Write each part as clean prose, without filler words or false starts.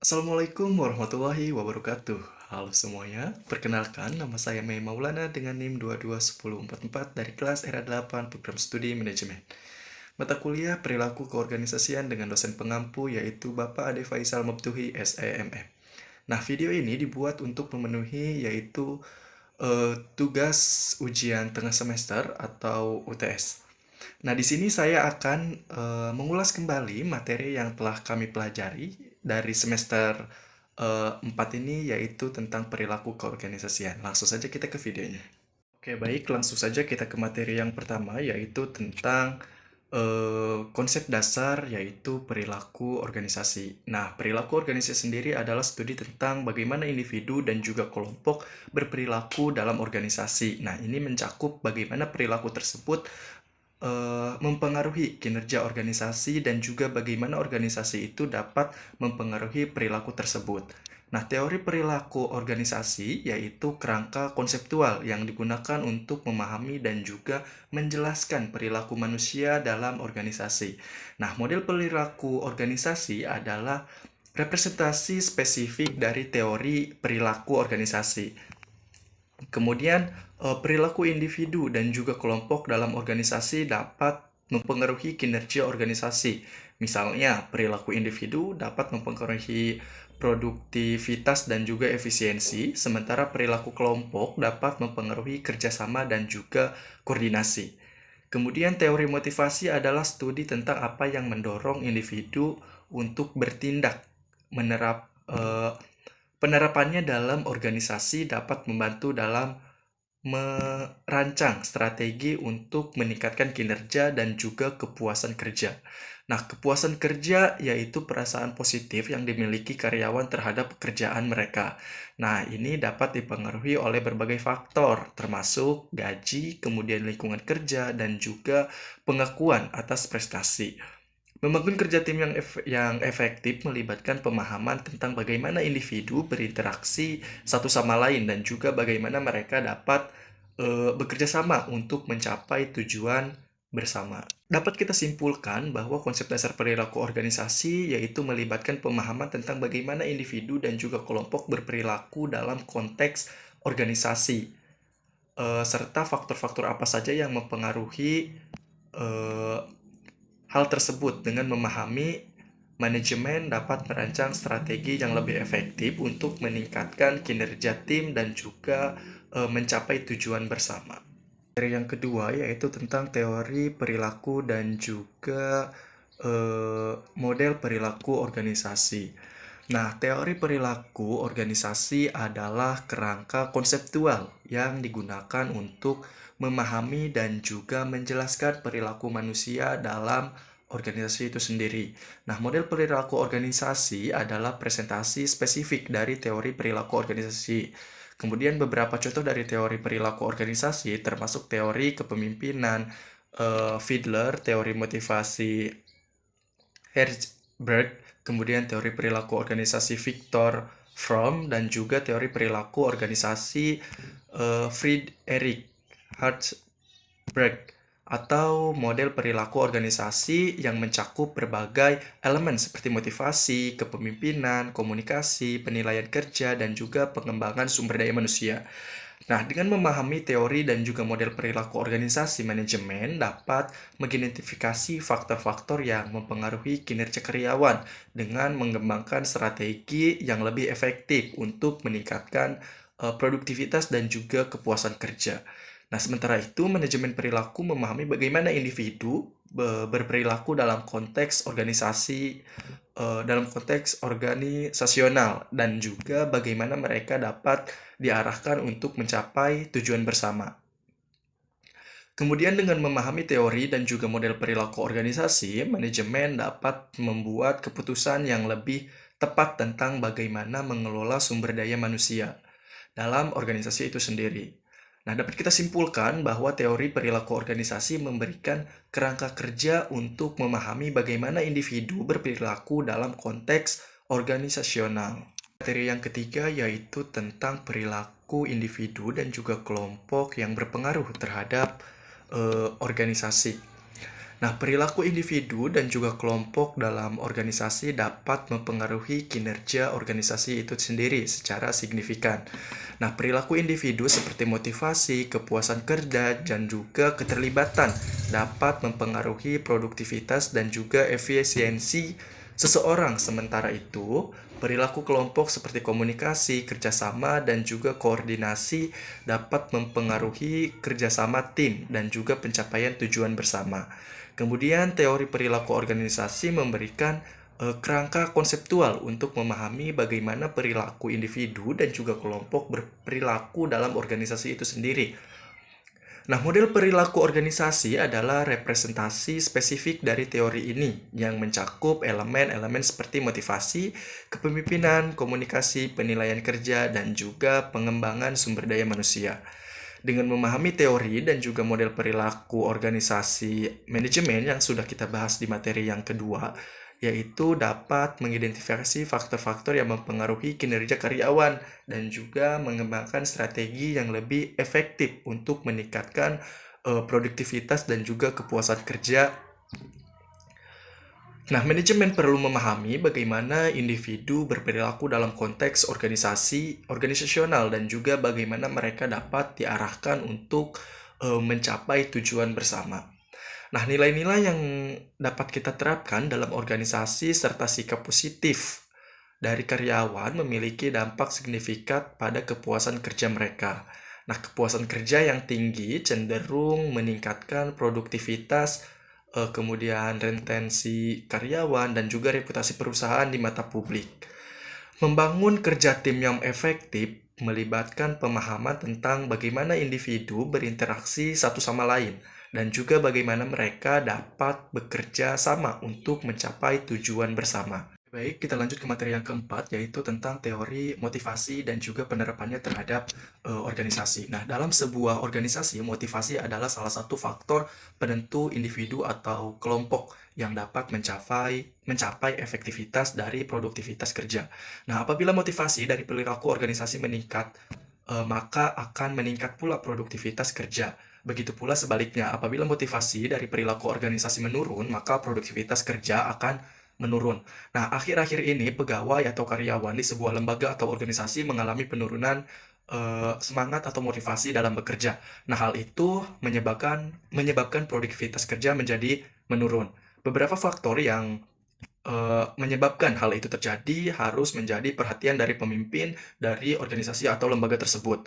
Assalamualaikum warahmatullahi wabarakatuh. Halo semuanya, perkenalkan nama saya Mei Maulana dengan NIM 22104 dari kelas era 8 Program Studi Manajemen. Mata kuliah Perilaku Keorganisasian dengan dosen pengampu yaitu Bapak Ade Faisal Mabtuhi SEMM. Nah, video ini dibuat untuk memenuhi yaitu tugas ujian tengah semester atau UTS. Nah, di sini saya akan mengulas kembali materi yang telah kami pelajari dari semester 4 ini, yaitu tentang perilaku keorganisasian. Langsung saja kita ke videonya. Oke, baik, langsung saja kita ke materi yang pertama, yaitu tentang konsep dasar, yaitu perilaku organisasi. Nah, perilaku organisasi sendiri adalah studi tentang bagaimana individu dan juga kelompok berperilaku dalam organisasi. Nah, ini mencakup bagaimana perilaku tersebut mempengaruhi kinerja organisasi dan juga bagaimana organisasi itu dapat mempengaruhi perilaku tersebut. Nah, teori perilaku organisasi yaitu kerangka konseptual yang digunakan untuk memahami dan juga menjelaskan perilaku manusia dalam organisasi. Nah, model perilaku organisasi adalah representasi spesifik dari teori perilaku organisasi. Kemudian, perilaku individu dan juga kelompok dalam organisasi dapat mempengaruhi kinerja organisasi. Misalnya, perilaku individu dapat mempengaruhi produktivitas dan juga efisiensi, sementara perilaku kelompok dapat mempengaruhi kerjasama dan juga koordinasi. Kemudian, teori motivasi adalah studi tentang apa yang mendorong individu untuk bertindak. Penerapannya dalam organisasi dapat membantu dalam merancang strategi untuk meningkatkan kinerja dan juga kepuasan kerja. Nah, kepuasan kerja yaitu perasaan positif yang dimiliki karyawan terhadap pekerjaan mereka. Nah, ini dapat dipengaruhi oleh berbagai faktor, termasuk gaji, kemudian lingkungan kerja, dan juga pengakuan atas prestasi. Membangun kerja tim yang efektif melibatkan pemahaman tentang bagaimana individu berinteraksi satu sama lain dan juga bagaimana mereka dapat bekerja sama untuk mencapai tujuan bersama. Dapat kita simpulkan bahwa konsep dasar perilaku organisasi yaitu melibatkan pemahaman tentang bagaimana individu dan juga kelompok berperilaku dalam konteks organisasi, serta faktor-faktor apa saja yang mempengaruhi eh, hal tersebut. Dengan memahami, manajemen dapat merancang strategi yang lebih efektif untuk meningkatkan kinerja tim dan juga mencapai tujuan bersama. Materi yang kedua yaitu tentang teori perilaku dan juga model perilaku organisasi. Nah, teori perilaku organisasi adalah kerangka konseptual yang digunakan untuk memahami dan juga menjelaskan perilaku manusia dalam organisasi itu sendiri. Nah, model perilaku organisasi adalah presentasi spesifik dari teori perilaku organisasi. Kemudian beberapa contoh dari teori perilaku organisasi termasuk teori kepemimpinan Fiedler, teori motivasi Herzberg, kemudian teori perilaku organisasi Viktor Fromm, dan juga teori perilaku organisasi Friedrich Herzberg, atau model perilaku organisasi yang mencakup berbagai elemen seperti motivasi, kepemimpinan, komunikasi, penilaian kerja, dan juga pengembangan sumber daya manusia. Nah, dengan memahami teori dan juga model perilaku organisasi, manajemen dapat mengidentifikasi faktor-faktor yang mempengaruhi kinerja karyawan dengan mengembangkan strategi yang lebih efektif untuk meningkatkan produktivitas dan juga kepuasan kerja. Nah, sementara itu, manajemen perilaku memahami bagaimana individu berperilaku dalam konteks organisasional dan juga bagaimana mereka dapat diarahkan untuk mencapai tujuan bersama. Kemudian dengan memahami teori dan juga model perilaku organisasi, manajemen dapat membuat keputusan yang lebih tepat tentang bagaimana mengelola sumber daya manusia dalam organisasi itu sendiri. Nah, dapat kita simpulkan bahwa teori perilaku organisasi memberikan kerangka kerja untuk memahami bagaimana individu berperilaku dalam konteks organisasional. Materi yang ketiga yaitu tentang perilaku individu dan juga kelompok yang berpengaruh terhadap organisasi. Nah, perilaku individu dan juga kelompok dalam organisasi dapat mempengaruhi kinerja organisasi itu sendiri secara signifikan. Nah, perilaku individu seperti motivasi, kepuasan kerja, dan juga keterlibatan dapat mempengaruhi produktivitas dan juga efisiensi seseorang. Sementara itu, perilaku kelompok seperti komunikasi, kerjasama, dan juga koordinasi dapat mempengaruhi kerjasama tim dan juga pencapaian tujuan bersama. Kemudian teori perilaku organisasi memberikan kerangka konseptual untuk memahami bagaimana perilaku individu dan juga kelompok berperilaku dalam organisasi itu sendiri. Nah, model perilaku organisasi adalah representasi spesifik dari teori ini yang mencakup elemen-elemen seperti motivasi, kepemimpinan, komunikasi, penilaian kerja, dan juga pengembangan sumber daya manusia. Dengan memahami teori dan juga model perilaku organisasi manajemen yang sudah kita bahas di materi yang kedua, yaitu dapat mengidentifikasi faktor-faktor yang mempengaruhi kinerja karyawan dan juga mengembangkan strategi yang lebih efektif untuk meningkatkan produktivitas dan juga kepuasan kerja. Nah, manajemen perlu memahami bagaimana individu berperilaku dalam konteks organisasional dan juga bagaimana mereka dapat diarahkan untuk mencapai tujuan bersama. Nah, nilai-nilai yang dapat kita terapkan dalam organisasi serta sikap positif dari karyawan memiliki dampak signifikan pada kepuasan kerja mereka. Nah, kepuasan kerja yang tinggi cenderung meningkatkan produktivitas, kemudian retensi karyawan, dan juga reputasi perusahaan di mata publik. Membangun kerja tim yang efektif melibatkan pemahaman tentang bagaimana individu berinteraksi satu sama lain dan juga bagaimana mereka dapat bekerja sama untuk mencapai tujuan bersama. Baik, kita lanjut ke materi yang keempat, yaitu tentang teori motivasi dan juga penerapannya terhadap organisasi. Nah, dalam sebuah organisasi, motivasi adalah salah satu faktor penentu individu atau kelompok yang dapat mencapai efektivitas dari produktivitas kerja. Nah, apabila motivasi dari perilaku organisasi meningkat, maka akan meningkat pula produktivitas kerja. Begitu pula sebaliknya, apabila motivasi dari perilaku organisasi menurun, maka produktivitas kerja akan menurun. Nah, akhir-akhir ini pegawai atau karyawan di sebuah lembaga atau organisasi mengalami penurunan semangat atau motivasi dalam bekerja. Nah, hal itu menyebabkan produktivitas kerja menjadi menurun. Beberapa faktor yang menyebabkan hal itu terjadi harus menjadi perhatian dari pemimpin dari organisasi atau lembaga tersebut.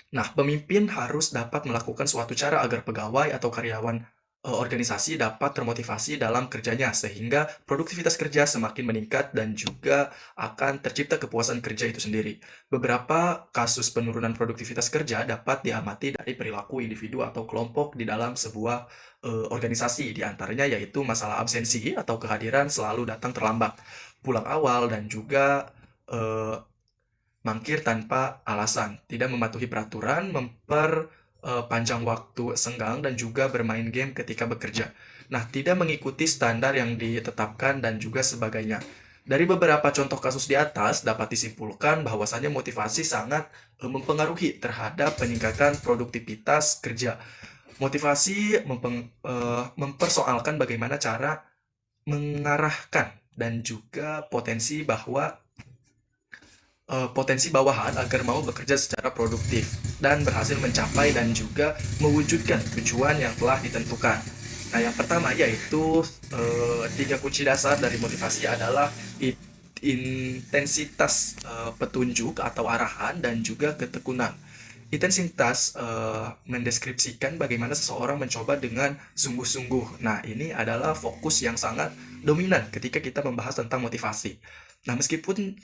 Nah, pemimpin harus dapat melakukan suatu cara agar pegawai atau karyawan organisasi dapat termotivasi dalam kerjanya, sehingga produktivitas kerja semakin meningkat dan juga akan tercipta kepuasan kerja itu sendiri. Beberapa kasus penurunan produktivitas kerja dapat diamati dari perilaku individu atau kelompok di dalam sebuah organisasi, di antaranya yaitu masalah absensi atau kehadiran selalu datang terlambat, pulang awal, dan juga mangkir tanpa alasan, tidak mematuhi peraturan, memperpanjang waktu senggang, dan juga bermain game ketika bekerja. Nah, tidak mengikuti standar yang ditetapkan dan juga sebagainya. Dari beberapa contoh kasus di atas, dapat disimpulkan bahwasannya motivasi sangat mempengaruhi terhadap peningkatan produktivitas kerja. Motivasi mempersoalkan bagaimana cara mengarahkan dan juga potensi bawahan agar mau bekerja secara produktif dan berhasil mencapai dan juga mewujudkan tujuan yang telah ditentukan. Nah, yang pertama yaitu 3 kunci dasar dari motivasi adalah intensitas petunjuk atau arahan dan juga ketekunan. Intensitas mendeskripsikan bagaimana seseorang mencoba dengan sungguh-sungguh. Nah, ini adalah fokus yang sangat dominan ketika kita membahas tentang motivasi. Nah, meskipun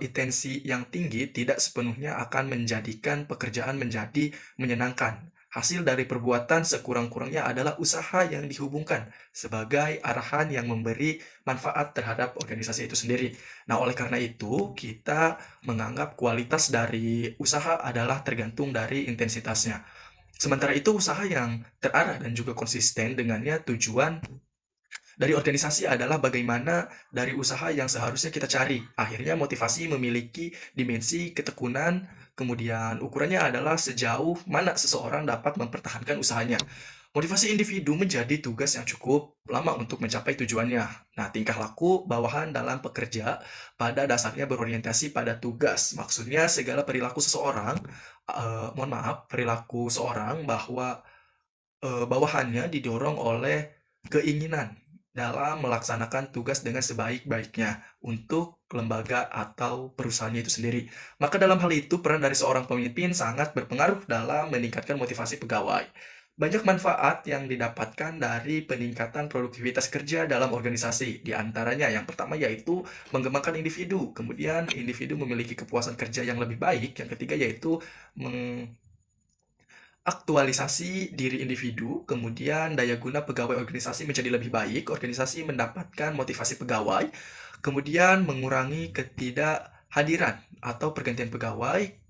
intensi yang tinggi tidak sepenuhnya akan menjadikan pekerjaan menjadi menyenangkan. Hasil dari perbuatan sekurang-kurangnya adalah usaha yang dihubungkan sebagai arahan yang memberi manfaat terhadap organisasi itu sendiri. Nah, oleh karena itu, kita menganggap kualitas dari usaha adalah tergantung dari intensitasnya. Sementara itu, usaha yang terarah dan juga konsisten dengannya tujuan dari organisasi adalah bagaimana dari usaha yang seharusnya kita cari. Akhirnya motivasi memiliki dimensi ketekunan, kemudian ukurannya adalah sejauh mana seseorang dapat mempertahankan usahanya. Motivasi individu menjadi tugas yang cukup lama untuk mencapai tujuannya. Nah, tingkah laku bawahan dalam pekerja pada dasarnya berorientasi pada tugas. Maksudnya segala perilaku seseorang, mohon maaf, perilaku seorang bahwa bawahannya didorong oleh keinginan dalam melaksanakan tugas dengan sebaik-baiknya untuk lembaga atau perusahaannya itu sendiri. Maka dalam hal itu, peran dari seorang pemimpin sangat berpengaruh dalam meningkatkan motivasi pegawai. Banyak manfaat yang didapatkan dari peningkatan produktivitas kerja dalam organisasi. Di antaranya yang pertama yaitu mengembangkan individu, kemudian individu memiliki kepuasan kerja yang lebih baik. Yang ketiga yaitu aktualisasi diri individu, kemudian daya guna pegawai organisasi menjadi lebih baik, organisasi mendapatkan motivasi pegawai, kemudian mengurangi ketidakhadiran atau pergantian pegawai,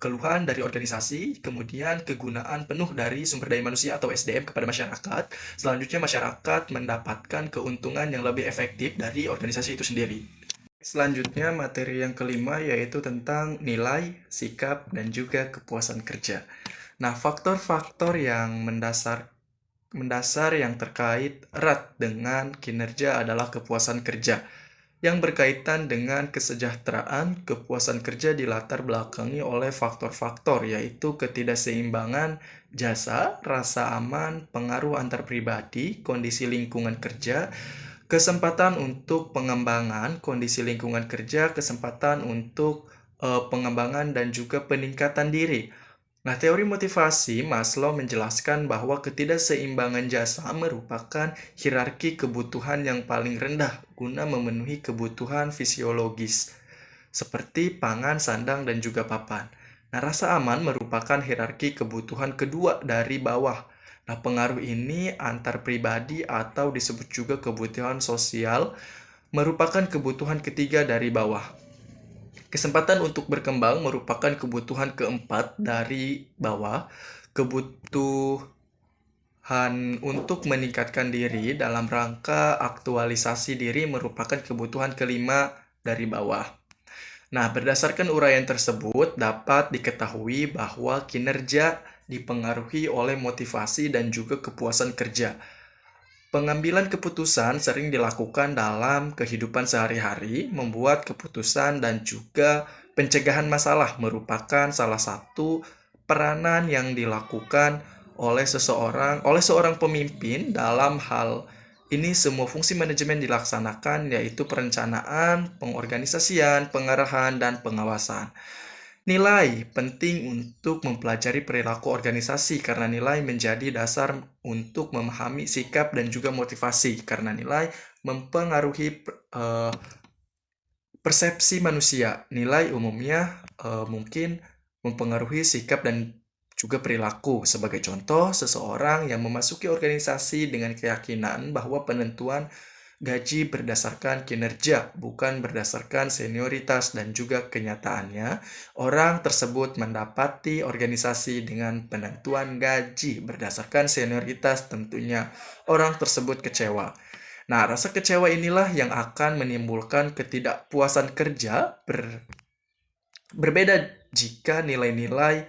keluhan dari organisasi, kemudian kegunaan penuh dari sumber daya manusia atau SDM kepada masyarakat. Selanjutnya masyarakat mendapatkan keuntungan yang lebih efektif dari organisasi itu sendiri. Selanjutnya materi yang kelima yaitu tentang nilai, sikap, dan juga kepuasan kerja. Nah, faktor-faktor yang mendasar yang terkait erat dengan kinerja adalah kepuasan kerja. Yang berkaitan dengan kesejahteraan, kepuasan kerja dilatar belakangi oleh faktor-faktor yaitu ketidakseimbangan jasa, rasa aman, pengaruh antar pribadi, kondisi lingkungan kerja, kesempatan untuk pengembangan, kondisi lingkungan kerja, kesempatan untuk pengembangan dan juga peningkatan diri. Nah, teori motivasi Maslow menjelaskan bahwa ketidakseimbangan jasa merupakan hierarki kebutuhan yang paling rendah guna memenuhi kebutuhan fisiologis, seperti pangan, sandang, dan juga papan. Nah, rasa aman merupakan hierarki kebutuhan kedua dari bawah. Nah, pengaruh ini antar pribadi atau disebut juga kebutuhan sosial merupakan kebutuhan ketiga dari bawah. Kesempatan untuk berkembang merupakan kebutuhan keempat dari bawah. Kebutuhan untuk meningkatkan diri dalam rangka aktualisasi diri merupakan kebutuhan kelima dari bawah. Nah, berdasarkan uraian tersebut, dapat diketahui bahwa kinerja dipengaruhi oleh motivasi dan juga kepuasan kerja. Pengambilan keputusan sering dilakukan dalam kehidupan sehari-hari, membuat keputusan dan juga pencegahan masalah merupakan salah satu peranan yang dilakukan oleh seorang pemimpin. Dalam hal ini semua fungsi manajemen dilaksanakan yaitu perencanaan, pengorganisasian, pengarahan, dan pengawasan. Nilai penting untuk mempelajari perilaku organisasi karena nilai menjadi dasar untuk memahami sikap dan juga motivasi karena nilai mempengaruhi persepsi manusia. Nilai umumnya mungkin mempengaruhi sikap dan juga perilaku. Sebagai contoh, seseorang yang memasuki organisasi dengan keyakinan bahwa penentuan gaji berdasarkan kinerja, bukan berdasarkan senioritas dan juga kenyataannya. Orang tersebut mendapati organisasi dengan penentuan gaji berdasarkan senioritas, tentunya orang tersebut kecewa. Nah, rasa kecewa inilah yang akan menimbulkan ketidakpuasan kerja berbeda jika nilai-nilai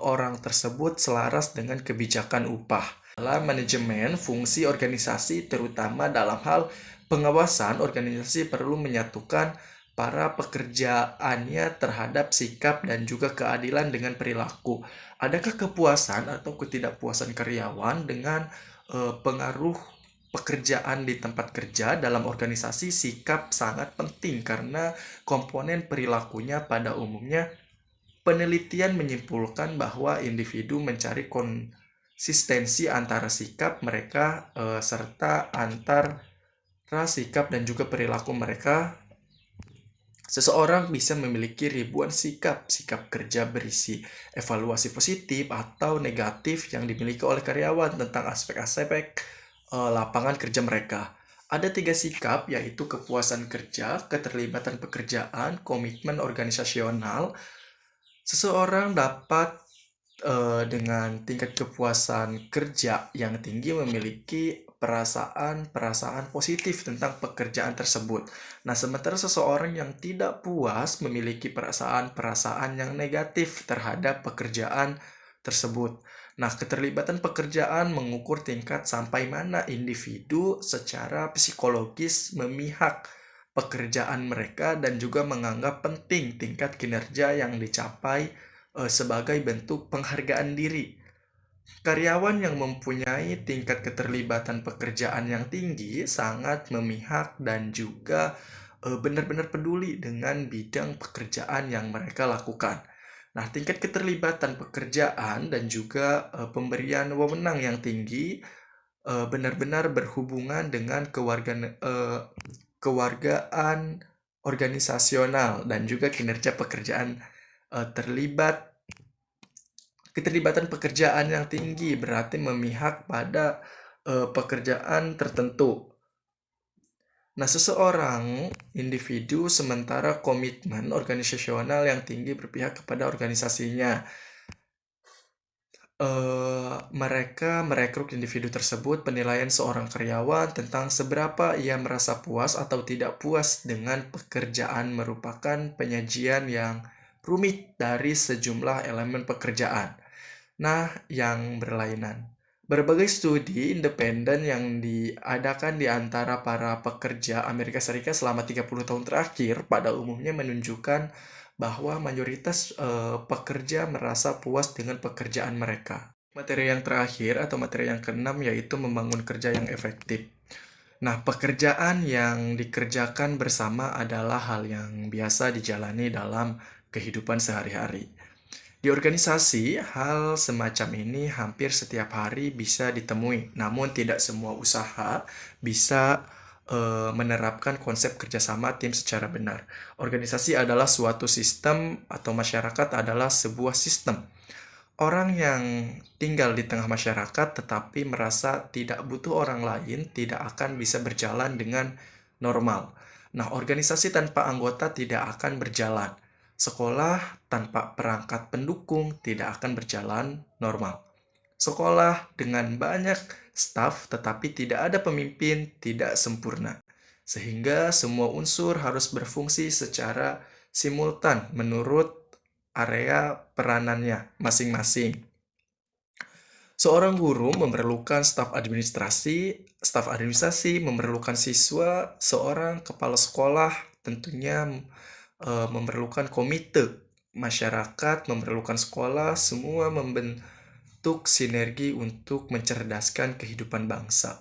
orang tersebut selaras dengan kebijakan upah. Dalam manajemen fungsi organisasi, terutama dalam hal pengawasan, organisasi perlu menyatukan para pekerjaannya terhadap sikap dan juga keadilan dengan perilaku. Adakah kepuasan atau ketidakpuasan karyawan dengan pengaruh pekerjaan di tempat kerja dalam organisasi? Sikap sangat penting karena komponen perilakunya pada umumnya. Penelitian menyimpulkan bahwa individu mencari konsistensi antara sikap mereka serta antara sikap dan juga perilaku mereka. Seseorang bisa memiliki ribuan sikap kerja berisi evaluasi positif atau negatif yang dimiliki oleh karyawan tentang aspek-aspek lapangan kerja mereka. Ada 3 sikap, yaitu kepuasan kerja, keterlibatan pekerjaan, komitmen organisasional. Seseorang dapat dengan tingkat kepuasan kerja yang tinggi memiliki perasaan-perasaan positif tentang pekerjaan tersebut. Nah, sementara seseorang yang tidak puas memiliki perasaan-perasaan yang negatif terhadap pekerjaan tersebut. Nah, keterlibatan pekerjaan mengukur tingkat sampai mana individu secara psikologis memihak pekerjaan mereka dan juga menganggap penting tingkat kinerja yang dicapai sebagai bentuk penghargaan diri. Karyawan yang mempunyai tingkat keterlibatan pekerjaan yang tinggi sangat memihak dan juga benar-benar peduli dengan bidang pekerjaan yang mereka lakukan. Nah, tingkat keterlibatan pekerjaan dan juga pemberian wewenang yang tinggi benar-benar berhubungan dengan kewargaan organisasional dan juga kinerja pekerjaan terlibat. Keterlibatan pekerjaan yang tinggi berarti memihak pada pekerjaan tertentu. Nah, seseorang individu sementara komitmen organisasional yang tinggi berpihak kepada organisasinya. Mereka merekrut individu tersebut penilaian seorang karyawan tentang seberapa ia merasa puas atau tidak puas dengan pekerjaan merupakan penyajian yang rumit dari sejumlah elemen pekerjaan. Nah, yang berlainan. Berbagai studi independen yang diadakan di antara para pekerja Amerika Serikat selama 30 tahun terakhir pada umumnya menunjukkan bahwa mayoritas pekerja merasa puas dengan pekerjaan mereka. Materi yang terakhir atau materi yang keenam yaitu membangun kerja yang efektif. Nah, pekerjaan yang dikerjakan bersama adalah hal yang biasa dijalani dalam kehidupan sehari-hari. Di organisasi, hal semacam ini hampir setiap hari bisa ditemui, namun tidak semua usaha bisa menerapkan konsep kerjasama tim secara benar. Organisasi adalah suatu sistem atau masyarakat adalah sebuah sistem. Orang yang tinggal di tengah masyarakat tetapi merasa tidak butuh orang lain tidak akan bisa berjalan dengan normal. Nah, organisasi tanpa anggota tidak akan berjalan. Sekolah tanpa perangkat pendukung tidak akan berjalan normal. Sekolah dengan banyak staf tetapi tidak ada pemimpin tidak sempurna. Sehingga semua unsur harus berfungsi secara simultan menurut area peranannya masing-masing. Seorang guru memerlukan staf administrasi memerlukan siswa, seorang kepala sekolah tentunya memerlukan komite, masyarakat memerlukan sekolah, semua membentuk sinergi untuk mencerdaskan kehidupan bangsa.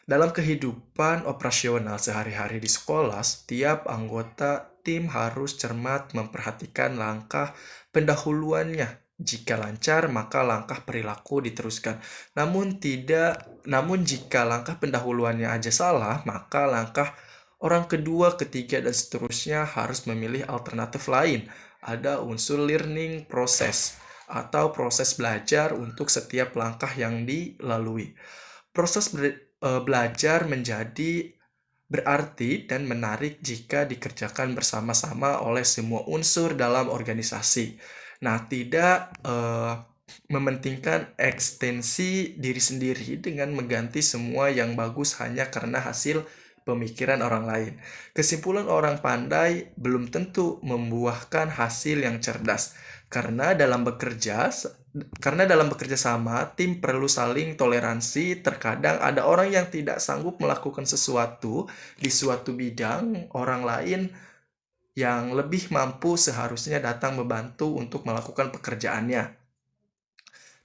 Dalam kehidupan operasional sehari-hari di sekolah, setiap anggota tim harus cermat memperhatikan langkah pendahuluannya. Jika lancar, maka langkah perilaku diteruskan. Namun jika langkah pendahuluannya aja salah, maka langkah orang kedua, ketiga, dan seterusnya harus memilih alternatif lain. Ada unsur learning process atau proses belajar untuk setiap langkah yang dilalui. Proses belajar menjadi berarti dan menarik jika dikerjakan bersama-sama oleh semua unsur dalam organisasi. Nah, tidak mementingkan ekstensi diri sendiri dengan mengganti semua yang bagus hanya karena hasil pemikiran orang lain. Kesimpulan orang pandai belum tentu membuahkan hasil yang cerdas. Karena dalam bekerja sama, tim perlu saling toleransi. Terkadang ada orang yang tidak sanggup melakukan sesuatu di suatu bidang, orang lain yang lebih mampu seharusnya datang membantu untuk melakukan pekerjaannya.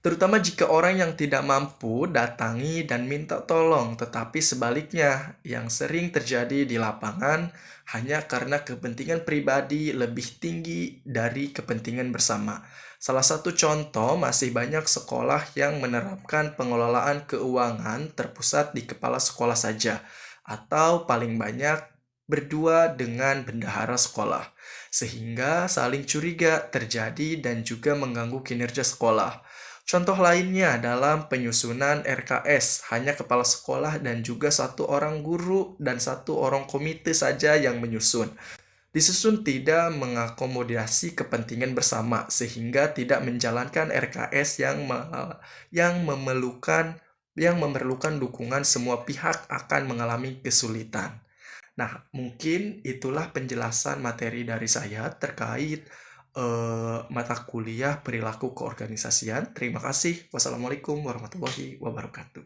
Terutama jika orang yang tidak mampu datangi dan minta tolong, tetapi sebaliknya yang sering terjadi di lapangan hanya karena kepentingan pribadi lebih tinggi dari kepentingan bersama. Salah satu contoh, masih banyak sekolah yang menerapkan pengelolaan keuangan terpusat di kepala sekolah saja, atau paling banyak berdua dengan bendahara sekolah, sehingga saling curiga terjadi dan juga mengganggu kinerja sekolah. Contoh lainnya dalam penyusunan RKS, hanya kepala sekolah dan juga satu orang guru dan satu orang komite saja yang menyusun. Disusun tidak mengakomodasi kepentingan bersama, sehingga tidak menjalankan RKS yang memerlukan dukungan semua pihak akan mengalami kesulitan. Nah, mungkin itulah penjelasan materi dari saya terkait mata kuliah perilaku keorganisasian. Terima kasih. Wassalamualaikum warahmatullahi wabarakatuh.